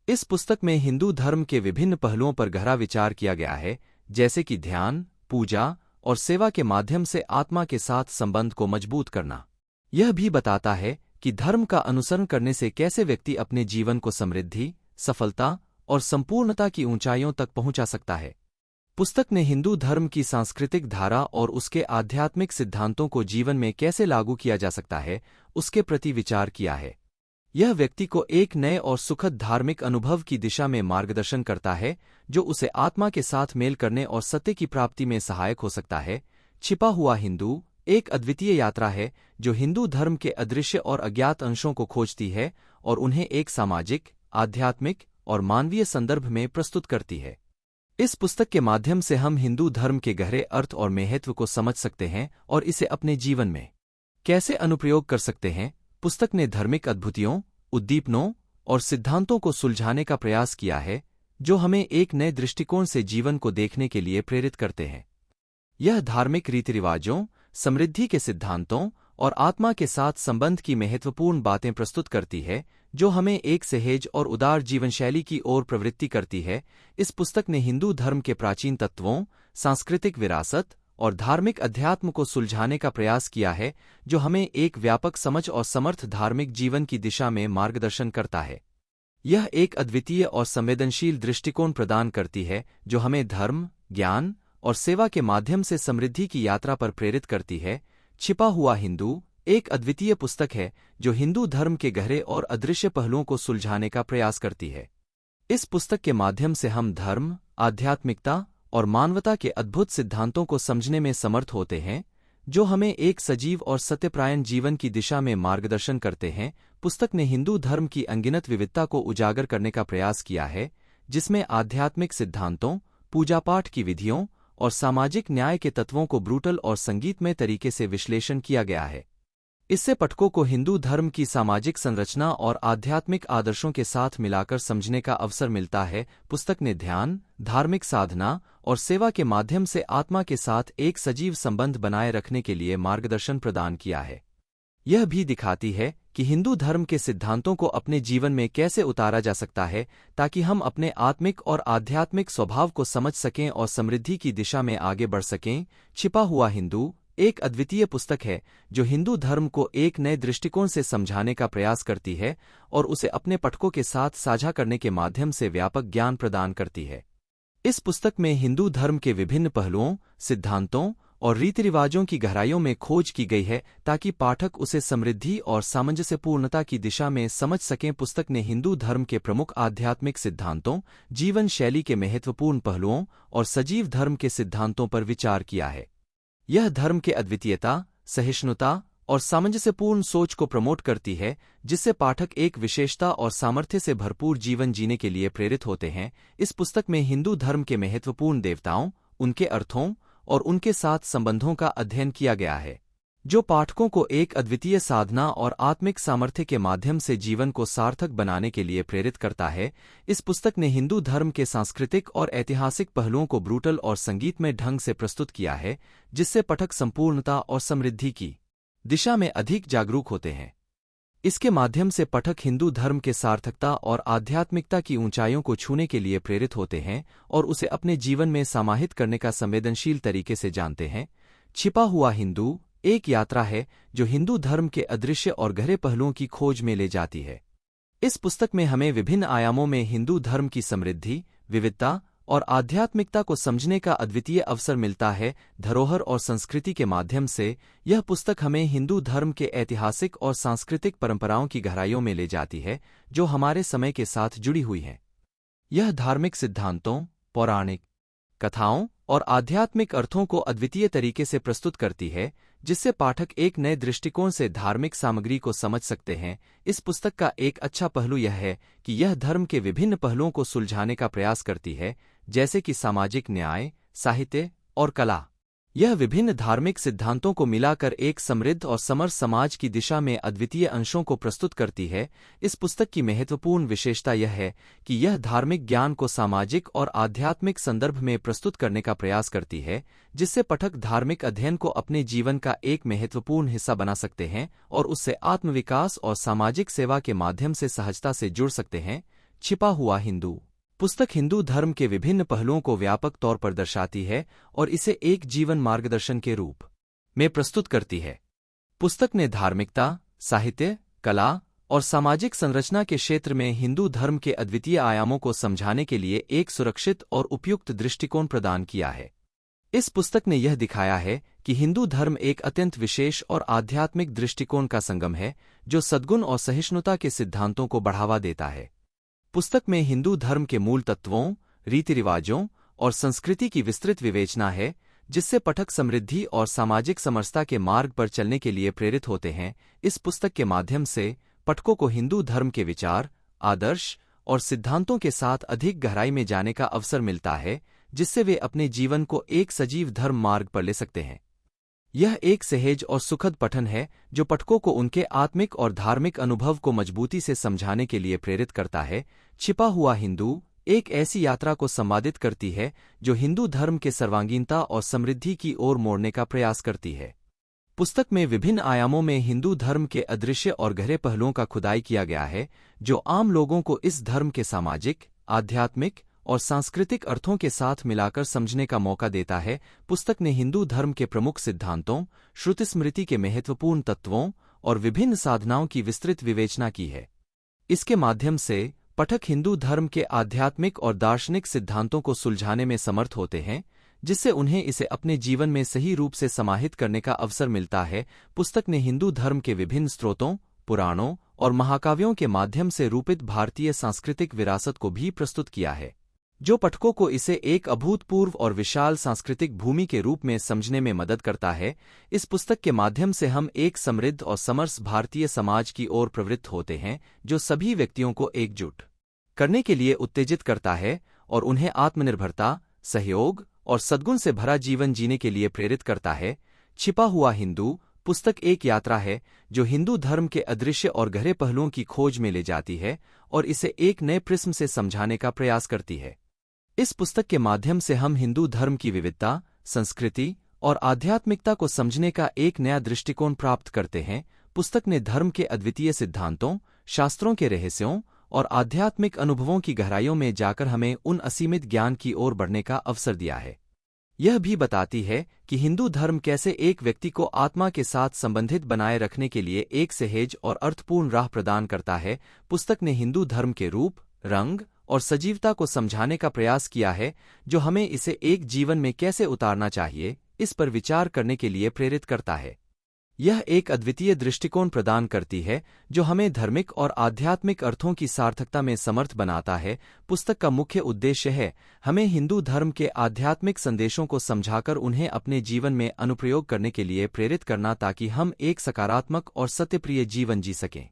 इस पुस्तक में हिंदू धर्म के विभिन्न पहलुओं पर गहरा विचार किया गया है, जैसे कि ध्यान, पूजा और सेवा के माध्यम से आत्मा के साथ संबंध को मजबूत करना। यह भी बताता है कि धर्म का अनुसरण करने से कैसे व्यक्ति अपने जीवन को समृद्धि, सफलता और संपूर्णता की ऊंचाइयों तक पहुंचा सकता है। पुस्तक ने हिंदू धर्म की सांस्कृतिक धारा और उसके आध्यात्मिक सिद्धांतों को जीवन में कैसे लागू किया जा सकता है, उसके प्रति विचार किया है। यह व्यक्ति को एक नए और सुखद धार्मिक अनुभव की दिशा में मार्गदर्शन करता है, जो उसे आत्मा के साथ मेल करने और सत्य की प्राप्ति में सहायक हो सकता है। छिपा हुआ हिंदू एक अद्वितीय यात्रा है जो हिंदू धर्म के अदृश्य और अज्ञात अंशों को खोजती है और उन्हें एक सामाजिक, आध्यात्मिक और मानवीय संदर्भ में प्रस्तुत करती है। इस पुस्तक के माध्यम से हम हिंदू धर्म के गहरे अर्थ और महत्व को समझ सकते हैं और इसे अपने जीवन में कैसे अनुप्रयोग कर सकते हैं। पुस्तक ने धार्मिक अद्भुतियों, उद्दीपनों और सिद्धांतों को सुलझाने का प्रयास किया है, जो हमें एक नए दृष्टिकोण से जीवन को देखने के लिए प्रेरित करते हैं। यह धार्मिक रीति रिवाजों, समृद्धि के सिद्धांतों और आत्मा के साथ संबंध की महत्वपूर्ण बातें प्रस्तुत करती है, जो हमें एक सहज और उदार जीवनशैली की ओर प्रवृत्ति करती है। इस पुस्तक ने हिंदू धर्म के प्राचीन तत्वों, सांस्कृतिक विरासत और धार्मिक अध्यात्म को सुलझाने का प्रयास किया है, जो हमें एक व्यापक समझ और समर्थ धार्मिक जीवन की दिशा में मार्गदर्शन करता है। यह एक अद्वितीय और संवेदनशील दृष्टिकोण प्रदान करती है, जो हमें धर्म, ज्ञान और सेवा के माध्यम से समृद्धि की यात्रा पर प्रेरित करती है। छिपा हुआ हिंदू एक अद्वितीय पुस्तक है जो हिंदू धर्म के गहरे और अदृश्य पहलुओं को सुलझाने का प्रयास करती है। इस पुस्तक के माध्यम से हम धर्म, आध्यात्मिकता और मानवता के अद्भुत सिद्धांतों को समझने में समर्थ होते हैं, जो हमें एक सजीव और सत्यपरायण जीवन की दिशा में मार्गदर्शन करते हैं। पुस्तक ने हिंदू धर्म की अनगिनत विविधता को उजागर करने का प्रयास किया है, जिसमें आध्यात्मिक सिद्धांतों, पूजा पाठ की विधियों और सामाजिक न्याय के तत्वों को ब्रूटल और संगीतमय तरीके से विश्लेषण किया गया है। इससे पाठकों को हिंदू धर्म की सामाजिक संरचना और आध्यात्मिक आदर्शों के साथ मिलाकर समझने का अवसर मिलता है। पुस्तक ने ध्यान, धार्मिक साधना और सेवा के माध्यम से आत्मा के साथ एक सजीव संबंध बनाए रखने के लिए मार्गदर्शन प्रदान किया है। यह भी दिखाती है कि हिंदू धर्म के सिद्धांतों को अपने जीवन में कैसे उतारा जा सकता है, ताकि हम अपने आत्मिक और आध्यात्मिक स्वभाव को समझ सकें और समृद्धि की दिशा में आगे बढ़ सकें। छिपा हुआ हिंदू एक अद्वितीय पुस्तक है जो हिंदू धर्म को एक नए दृष्टिकोण से समझाने का प्रयास करती है और उसे अपने पाठकों के साथ साझा करने के माध्यम से व्यापक ज्ञान प्रदान करती है। इस पुस्तक में हिंदू धर्म के विभिन्न पहलुओं, सिद्धांतों और रीति रिवाजों की गहराइयों में खोज की गई है, ताकि पाठक उसे समृद्धि और सामंजस्यपूर्णता की दिशा में समझ सकें। पुस्तक ने हिंदू धर्म के प्रमुख आध्यात्मिक सिद्धांतों, जीवन शैली के महत्वपूर्ण पहलुओं और सजीव धर्म के सिद्धांतों पर विचार किया है। यह धर्म के अद्वितीयता, सहिष्णुता और सामंजस्यपूर्ण सोच को प्रमोट करती है, जिससे पाठक एक विशेषता और सामर्थ्य से भरपूर जीवन जीने के लिए प्रेरित होते हैं। इस पुस्तक में हिंदू धर्म के महत्वपूर्ण देवताओं, उनके अर्थों और उनके साथ संबंधों का अध्ययन किया गया है, जो पाठकों को एक अद्वितीय साधना और आत्मिक सामर्थ्य के माध्यम से जीवन को सार्थक बनाने के लिए प्रेरित करता है। इस पुस्तक ने हिंदू धर्म के सांस्कृतिक और ऐतिहासिक पहलुओं को ब्रूटल और संगीतमय ढंग से प्रस्तुत किया है, जिससे पाठक संपूर्णता और समृद्धि की दिशा में अधिक जागरूक होते हैं। इसके माध्यम से पाठक हिंदू धर्म के सार्थकता और आध्यात्मिकता की ऊंचाइयों को छूने के लिए प्रेरित होते हैं और उसे अपने जीवन में समाहित करने का संवेदनशील तरीके से जानते हैं। छिपा हुआ हिंदू एक यात्रा है जो हिंदू धर्म के अदृश्य और गहरे पहलुओं की खोज में ले जाती है। इस पुस्तक में हमें विभिन्न आयामों में हिंदू धर्म की समृद्धि, विविधता और आध्यात्मिकता को समझने का अद्वितीय अवसर मिलता है। धरोहर और संस्कृति के माध्यम से यह पुस्तक हमें हिंदू धर्म के ऐतिहासिक और सांस्कृतिक परंपराओं की गहराइयों में ले जाती है, जो हमारे समय के साथ जुड़ी हुई हैं। यह धार्मिक सिद्धांतों, पौराणिक कथाओं और आध्यात्मिक अर्थों को अद्वितीय तरीके से प्रस्तुत करती है, जिससे पाठक एक नए दृष्टिकोण से धार्मिक सामग्री को समझ सकते हैं। इस पुस्तक का एक अच्छा पहलू यह है कि यह धर्म के विभिन्न पहलुओं को सुलझाने का प्रयास करती है, जैसे कि सामाजिक न्याय, साहित्य और कला। यह विभिन्न धार्मिक सिद्धांतों को मिलाकर एक समृद्ध और समर समाज की दिशा में अद्वितीय अंशों को प्रस्तुत करती है। इस पुस्तक की महत्वपूर्ण विशेषता यह है कि यह धार्मिक ज्ञान को सामाजिक और आध्यात्मिक संदर्भ में प्रस्तुत करने का प्रयास करती है, जिससे पाठक धार्मिक अध्ययन को अपने जीवन का एक महत्वपूर्ण हिस्सा बना सकते हैं और उससे आत्मविकास और सामाजिक सेवा के माध्यम से सहजता से जुड़ सकते हैं। छिपा हुआ हिंदू पुस्तक हिंदू धर्म के विभिन्न पहलुओं को व्यापक तौर पर दर्शाती है और इसे एक जीवन मार्गदर्शन के रूप में प्रस्तुत करती है। पुस्तक ने धार्मिकता, साहित्य, कला और सामाजिक संरचना के क्षेत्र में हिंदू धर्म के अद्वितीय आयामों को समझाने के लिए एक सुरक्षित और उपयुक्त दृष्टिकोण प्रदान किया है। इस पुस्तक ने यह दिखाया है कि हिंदू धर्म एक अत्यंत विशेष और आध्यात्मिक दृष्टिकोण का संगम है, जो सद्गुण और सहिष्णुता के सिद्धांतों को बढ़ावा देता है। पुस्तक में हिंदू धर्म के मूल तत्वों, रीति रिवाजों और संस्कृति की विस्तृत विवेचना है, जिससे पाठक समृद्धि और सामाजिक समरसता के मार्ग पर चलने के लिए प्रेरित होते हैं। इस पुस्तक के माध्यम से पाठकों को हिंदू धर्म के विचार, आदर्श और सिद्धांतों के साथ अधिक गहराई में जाने का अवसर मिलता है, जिससे वे अपने जीवन को एक सजीव धर्म मार्ग पर ले सकते हैं। यह एक सहज और सुखद पठन है, जो पाठकों को उनके आत्मिक और धार्मिक अनुभव को मजबूती से समझाने के लिए प्रेरित करता है। छिपा हुआ हिंदू एक ऐसी यात्रा को संवादित करती है जो हिंदू धर्म के सर्वांगीणता और समृद्धि की ओर मोड़ने का प्रयास करती है। पुस्तक में विभिन्न आयामों में हिंदू धर्म के अदृश्य और गहरे पहलुओं का खुदाई किया गया है, जो आम लोगों को इस धर्म के सामाजिक, आध्यात्मिक और सांस्कृतिक अर्थों के साथ मिलाकर समझने का मौका देता है। पुस्तक ने हिंदू धर्म के प्रमुख सिद्धांतों, श्रुति स्मृति के महत्वपूर्ण तत्वों और विभिन्न साधनाओं की विस्तृत विवेचना की है। इसके माध्यम से पाठक हिंदू धर्म के आध्यात्मिक और दार्शनिक सिद्धांतों को सुलझाने में समर्थ होते हैं, जिससे उन्हें इसे अपने जीवन में सही रूप से समाहित करने का अवसर मिलता है। पुस्तक ने हिंदू धर्म के विभिन्न स्रोतों, पुराणों और महाकाव्यों के माध्यम से रूपित भारतीय सांस्कृतिक विरासत को भी प्रस्तुत किया है, जो पाठकों को इसे एक अभूतपूर्व और विशाल सांस्कृतिक भूमि के रूप में समझने में मदद करता है। इस पुस्तक के माध्यम से हम एक समृद्ध और समरस भारतीय समाज की ओर प्रवृत्त होते हैं, जो सभी व्यक्तियों को एकजुट करने के लिए उत्तेजित करता है और उन्हें आत्मनिर्भरता, सहयोग और सद्गुण से भरा जीवन जीने के लिए प्रेरित करता है। छिपा हुआ हिंदू पुस्तक एक यात्रा है जो हिंदू धर्म के अदृश्य और गहरे पहलुओं की खोज में ले जाती है और इसे एक नए प्रिज्म से समझाने का प्रयास करती है। इस पुस्तक के माध्यम से हम हिंदू धर्म की विविधता, संस्कृति और आध्यात्मिकता को समझने का एक नया दृष्टिकोण प्राप्त करते हैं। पुस्तक ने धर्म के अद्वितीय सिद्धांतों, शास्त्रों के रहस्यों और आध्यात्मिक अनुभवों की गहराइयों में जाकर हमें उन असीमित ज्ञान की ओर बढ़ने का अवसर दिया है। यह भी बताती है कि हिंदू धर्म कैसे एक व्यक्ति को आत्मा के साथ संबंधित बनाए रखने के लिए एक सहज और अर्थपूर्ण राह प्रदान करता है। पुस्तक ने हिंदू धर्म के रूप, रंग और सजीवता को समझाने का प्रयास किया है, जो हमें इसे एक जीवन में कैसे उतारना चाहिए, इस पर विचार करने के लिए प्रेरित करता है। यह एक अद्वितीय दृष्टिकोण प्रदान करती है, जो हमें धार्मिक और आध्यात्मिक अर्थों की सार्थकता में समर्थ बनाता है। पुस्तक का मुख्य उद्देश्य है हमें हिंदू धर्म के आध्यात्मिक संदेशों को समझाकर उन्हें अपने जीवन में अनुप्रयोग करने के लिए प्रेरित करना, ताकि हम एक सकारात्मक और सत्यप्रिय जीवन जी सकें।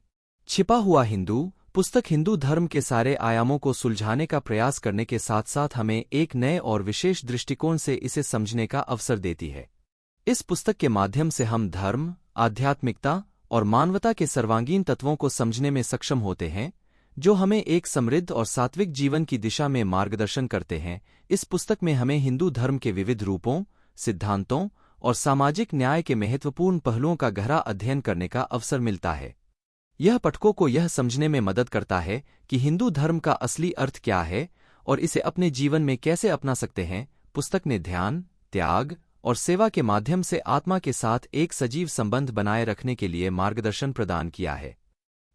छिपा हुआ हिंदू पुस्तक हिंदू धर्म के सारे आयामों को सुलझाने का प्रयास करने के साथ साथ हमें एक नए और विशेष दृष्टिकोण से इसे समझने का अवसर देती है। इस पुस्तक के माध्यम से हम धर्म, आध्यात्मिकता और मानवता के सर्वांगीण तत्वों को समझने में सक्षम होते हैं, जो हमें एक समृद्ध और सात्विक जीवन की दिशा में मार्गदर्शन करते हैं। इस पुस्तक में हमें हिंदू धर्म के विविध रूपों, सिद्धांतों और सामाजिक न्याय के महत्वपूर्ण पहलुओं का गहरा अध्ययन करने का अवसर मिलता है। यह पाठकों को यह समझने में मदद करता है कि हिंदू धर्म का असली अर्थ क्या है और इसे अपने जीवन में कैसे अपना सकते हैं। पुस्तक ने ध्यान, त्याग और सेवा के माध्यम से आत्मा के साथ एक सजीव संबंध बनाए रखने के लिए मार्गदर्शन प्रदान किया है।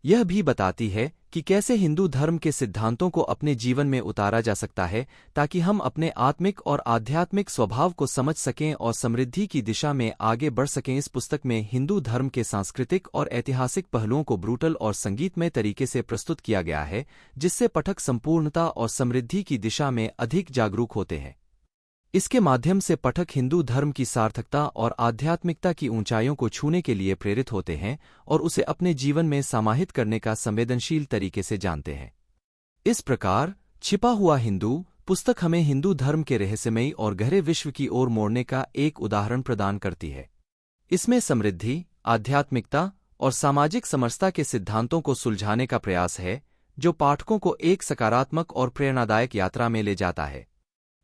यह भी बताती है कि कैसे हिंदू धर्म के सिद्धांतों को अपने जीवन में उतारा जा सकता है ताकि हम अपने आत्मिक और आध्यात्मिक स्वभाव को समझ सकें और समृद्धि की दिशा में आगे बढ़ सकें। इस पुस्तक में हिंदू धर्म के सांस्कृतिक और ऐतिहासिक पहलुओं को ब्रूटल और संगीतमय तरीके से प्रस्तुत किया गया है, जिससे पाठक संपूर्णता और समृद्धि की दिशा में अधिक जागरूक होते हैं। इसके माध्यम से पाठक हिंदू धर्म की सार्थकता और आध्यात्मिकता की ऊंचाइयों को छूने के लिए प्रेरित होते हैं और उसे अपने जीवन में समाहित करने का संवेदनशील तरीके से जानते हैं। इस प्रकार छिपा हुआ हिंदू पुस्तक हमें हिंदू धर्म के रहस्यमयी और गहरे विश्व की ओर मोड़ने का एक उदाहरण प्रदान करती है। इसमें समृद्धि, आध्यात्मिकता और सामाजिक समरसता के सिद्धांतों को सुलझाने का प्रयास है, जो पाठकों को एक सकारात्मक और प्रेरणादायक यात्रा में ले जाता है।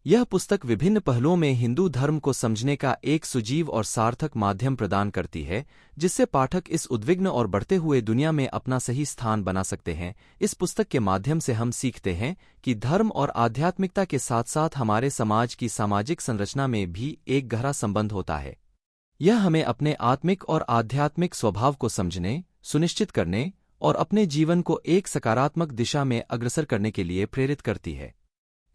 यह पुस्तक विभिन्न पहलुओं में हिंदू धर्म को समझने का एक सुजीव और सार्थक माध्यम प्रदान करती है, जिससे पाठक इस उद्विग्न और बढ़ते हुए दुनिया में अपना सही स्थान बना सकते हैं। इस पुस्तक के माध्यम से हम सीखते हैं कि धर्म और आध्यात्मिकता के साथ साथ हमारे समाज की सामाजिक संरचना में भी एक गहरा संबंध होता है। यह हमें अपने आत्मिक और आध्यात्मिक स्वभाव को समझने, सुनिश्चित करने और अपने जीवन को एक सकारात्मक दिशा में अग्रसर करने के लिए प्रेरित करती है।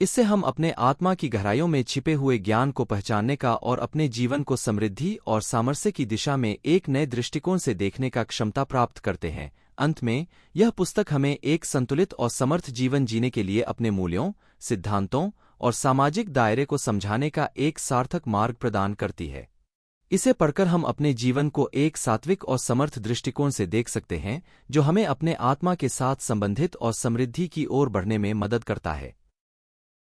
इससे हम अपने आत्मा की गहराइयों में छिपे हुए ज्ञान को पहचानने का और अपने जीवन को समृद्धि और सामर्थ्य की दिशा में एक नए दृष्टिकोण से देखने का क्षमता प्राप्त करते हैं। अंत में, यह पुस्तक हमें एक संतुलित और समर्थ जीवन जीने के लिए अपने मूल्यों, सिद्धांतों और सामाजिक दायरे को समझाने का एक सार्थक मार्ग प्रदान करती है। इसे पढ़कर हम अपने जीवन को एक सात्विक और समर्थ दृष्टिकोण से देख सकते हैं, जो हमें अपने आत्मा के साथ संबंधित और समृद्धि की ओर बढ़ने में मदद करता है।